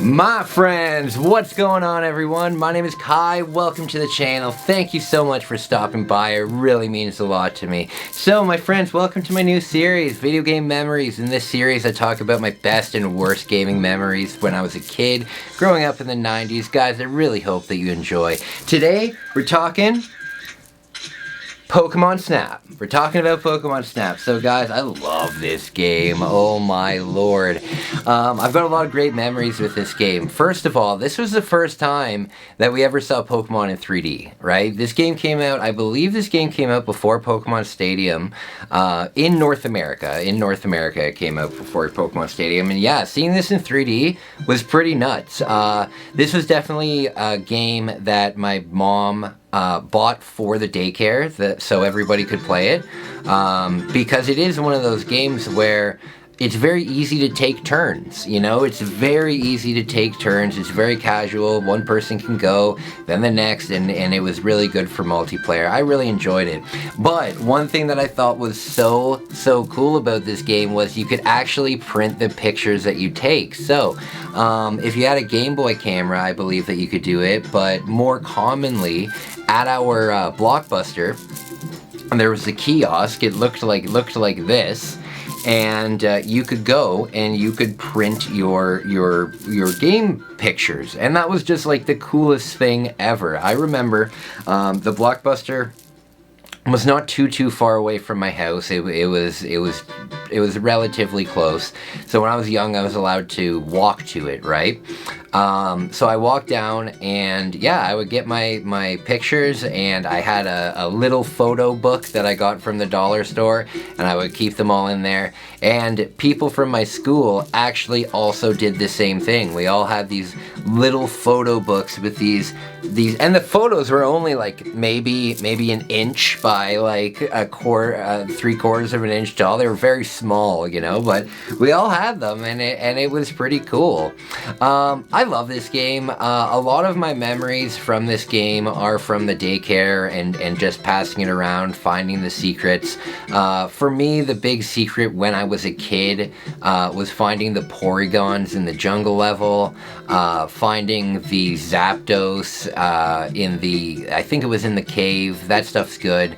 My friends, what's going on everyone? My name is Kai, welcome to the channel. Thank you so much for stopping by, it really means a lot to me. So my friends, welcome to my new series, Video Game Memories. In this series I talk about my best and worst gaming memories when I was a kid, growing up in the 90s. Guys, I really hope that you enjoy. Today, we're talking Pokemon Snap. We're talking about Pokemon Snap. So guys, I love this game. Oh my lord. I've got a lot of great memories with this game. First of all, this was the first time that we ever saw Pokemon in 3D, right? This game came out, I believe this game came out before Pokemon Stadium in North America. In North America it came out before Pokemon Stadium. And yeah, seeing this in 3D was pretty nuts. This was definitely a game that my mom bought for the daycare so everybody could play it, because it is one of those games where it's very easy to take turns, you know? It's very easy to take turns, it's very casual, one person can go, then the next, and it was really good for multiplayer. I really enjoyed it. But one thing that I thought was so cool about this game was you could actually print the pictures that you take. So, if you had a Game Boy camera, I believe that you could do it, but more commonly, at our Blockbuster, there was a kiosk. It looked like this, and you could go and you could print your game pictures, and that was just like the coolest thing ever. I remember the Blockbuster was not too far away from my house. It was relatively close. So when I was young, I was allowed to walk to it, right? So I walked down, and yeah, I would get my pictures, and I had a little photo book that I got from the dollar store, and I would keep them all in there. And people from my school actually also did the same thing. We all had these little photo books with these, and the photos were only like maybe an inch by like a quarter, 3/4 of an inch tall. They were very small, you know, but we all had them, and it was pretty cool. I love this game. A lot of my memories from this game are from the daycare and just passing it around, finding the secrets. For me, the big secret when I was a kid was finding the Porygons in the jungle level, finding the Zapdos I think it was in the cave. That stuff's good.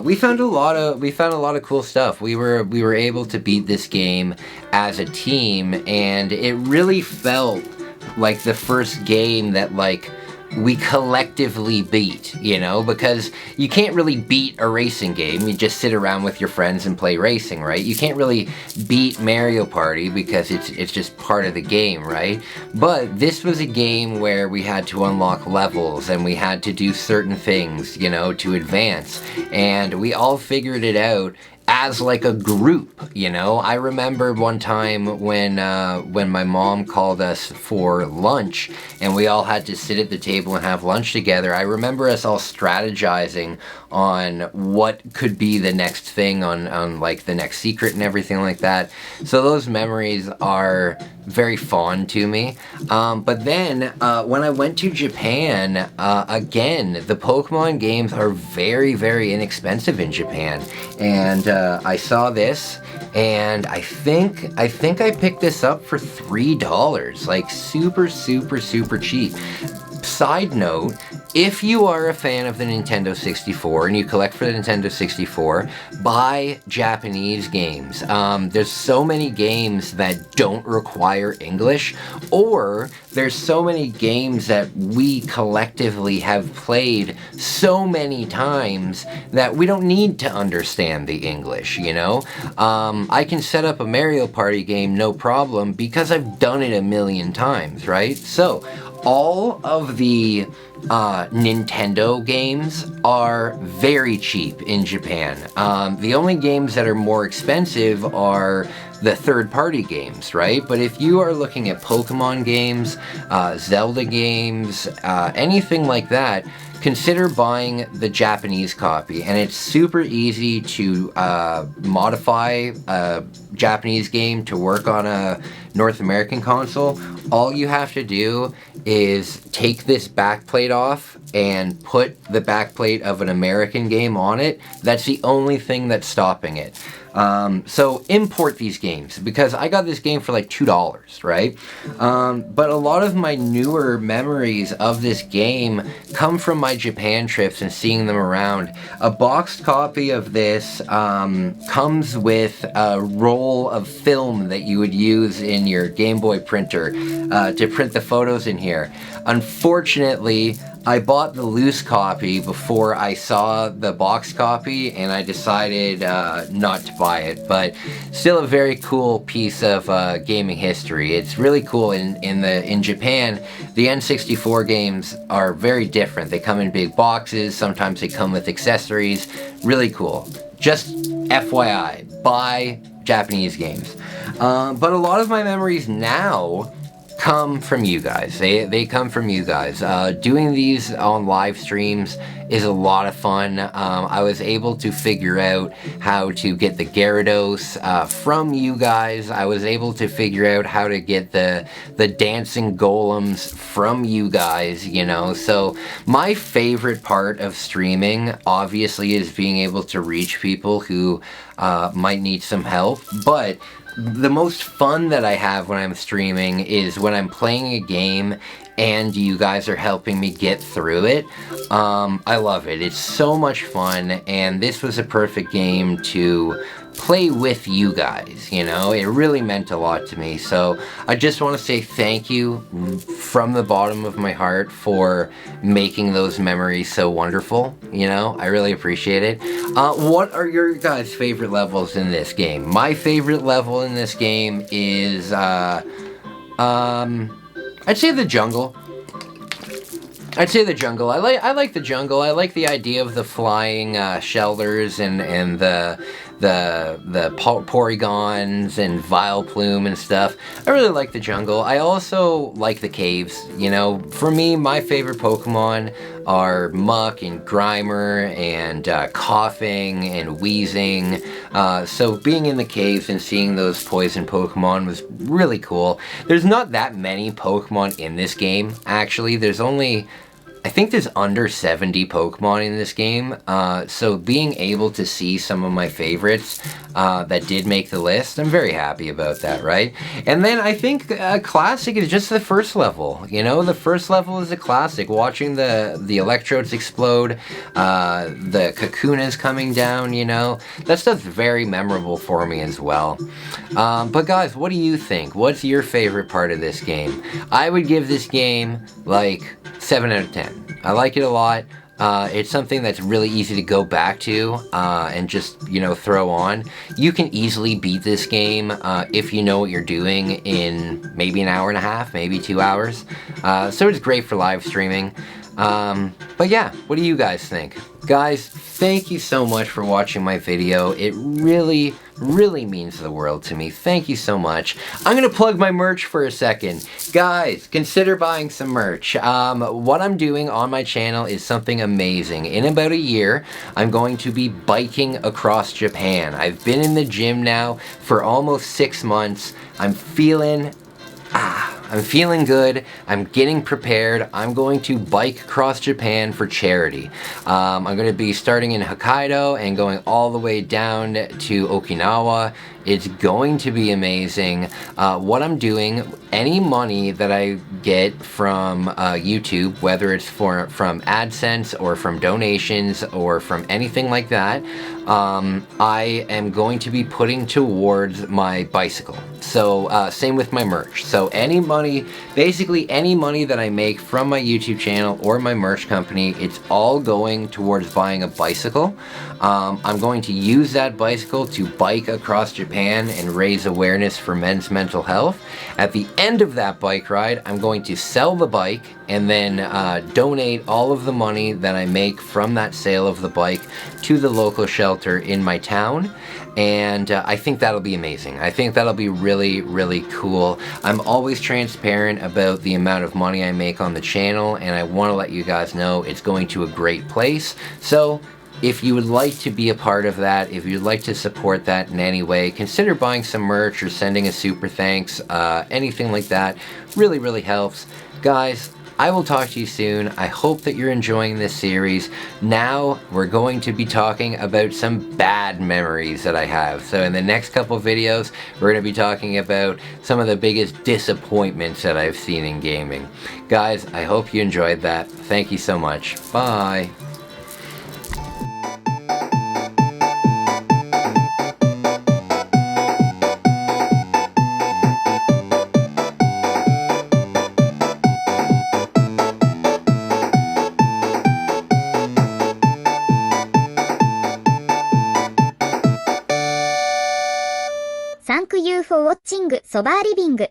We found a lot of cool stuff. We were able to beat this game as a team, and it really felt like the first game that like we collectively beat, you know, because you can't really beat a racing game. You just sit around with your friends and play racing, right? You can't really beat Mario Party because it's just part of the game, right? But this was a game where we had to unlock levels and we had to do certain things, you know, to advance, and we all figured it out as like a group, you know? I remember one time when my mom called us for lunch and we all had to sit at the table and have lunch together. I remember us all strategizing on what could be the next thing, on like the next secret and everything like that. So those memories are very fond to me. But then when I went to Japan, again, the Pokemon games are very inexpensive in Japan, and I saw this, and I think I picked this up for $3, like super cheap. Side note, if you are a fan of the Nintendo 64 and you collect for the Nintendo 64, buy Japanese games. There's so many games that don't require English, or there's so many games that we collectively have played so many times that we don't need to understand the English, you know? I can set up a Mario Party game no problem because I've done it a million times, right? So, all of the Nintendo games are very cheap in Japan. The only games that are more expensive are the third-party games, right? But if you are looking at Pokemon games, Zelda games, anything like that, consider buying the Japanese copy, and it's super easy to modify a Japanese game to work on a North American console. All you have to do is take this backplate off and put the backplate of an American game on it. That's the only thing that's stopping it. So import these games, because I got this game for like $2, right? But a lot of my newer memories of this game come from my Japan trips and seeing them around. A boxed copy of this comes with a roll of film that you would use in your Game Boy printer to print the photos in here. Unfortunately, I bought the loose copy before I saw the box copy, and I decided not to buy it, but still a very cool piece of gaming history. It's really cool. In Japan, the N64 games are very different. They come in big boxes, sometimes they come with accessories. Really cool. Just FYI, buy Japanese games. But a lot of my memories now come from you guys. They come from you guys. Doing these on live streams is a lot of fun. I was able to figure out how to get the Gyarados from you guys. I was able to figure out how to get the dancing golems from you guys, you know. So my favorite part of streaming obviously is being able to reach people who might need some help, but the most fun that I have when I'm streaming is when I'm playing a game and you guys are helping me get through it. I love it. It's so much fun, and this was a perfect game to play with you guys, you know. It really meant a lot to me. So I just want to say thank you from the bottom of my heart for making those memories so wonderful, you know. I really appreciate it. What are your guys' favorite levels in this game? My favorite level in this game is I'd say the jungle. I like the jungle. I like the idea of the flying shelters and the Porygons and Vileplume and stuff. I really like the jungle. I also like the caves. You know, for me, my favorite Pokemon are Muck and Grimer and Coughing and Wheezing. So being in the caves and seeing those poison Pokemon was really cool. There's not that many Pokemon in this game, actually. I think there's under 70 Pokemon in this game, so being able to see some of my favorites that did make the list, I'm very happy about that, right? And then I think classic is just the first level, you know? The first level is a classic. Watching the electrodes explode, the Kakunas coming down, you know? That stuff's very memorable for me as well. But guys, what do you think? What's your favorite part of this game? I would give this game, like, 7 out of 10. I like it a lot. It's something that's really easy to go back to and just, you know, throw on. You can easily beat this game if you know what you're doing in maybe an hour and a half, maybe 2 hours. So it's great for live streaming. But yeah, what do you guys think? Guys, thank you so much for watching my video. It really means the world to me. Thank you so much. I'm gonna plug my merch for a second. Guys, consider buying some merch. What I'm doing on my channel is something amazing. In about a year, I'm going to be biking across Japan. I've been in the gym now for almost 6 months. I'm feeling good. I'm getting prepared. I'm going to bike across Japan for charity. I'm going to be starting in Hokkaido and going all the way down to Okinawa. It's going to be amazing. What I'm doing, any money that I get from YouTube, whether it's from AdSense or from donations or from anything like that, I am going to be putting towards my bicycle. So same with my merch. So any money, basically any money that I make from my YouTube channel or my merch company, it's all going towards buying a bicycle. I'm going to use that bicycle to bike across Japan and raise awareness for men's mental health. At the end of that bike ride, I'm going to sell the bike and then donate all of the money that I make from that sale of the bike to the local shelter in my town. And I think that'll be amazing. I think that'll be really cool. I'm always transparent about the amount of money I make on the channel, and I want to let you guys know it's going to a great place. So if you would like to be a part of that, if you'd like to support that in any way, consider buying some merch or sending a super thanks. Anything like that really helps. Guys, I will talk to you soon. I hope that you're enjoying this series. Now we're going to be talking about some bad memories that I have. So in the next couple videos, we're going to be talking about some of the biggest disappointments that I've seen in gaming. Guys, I hope you enjoyed that. Thank you so much. Bye. Thank you for watching そばリビング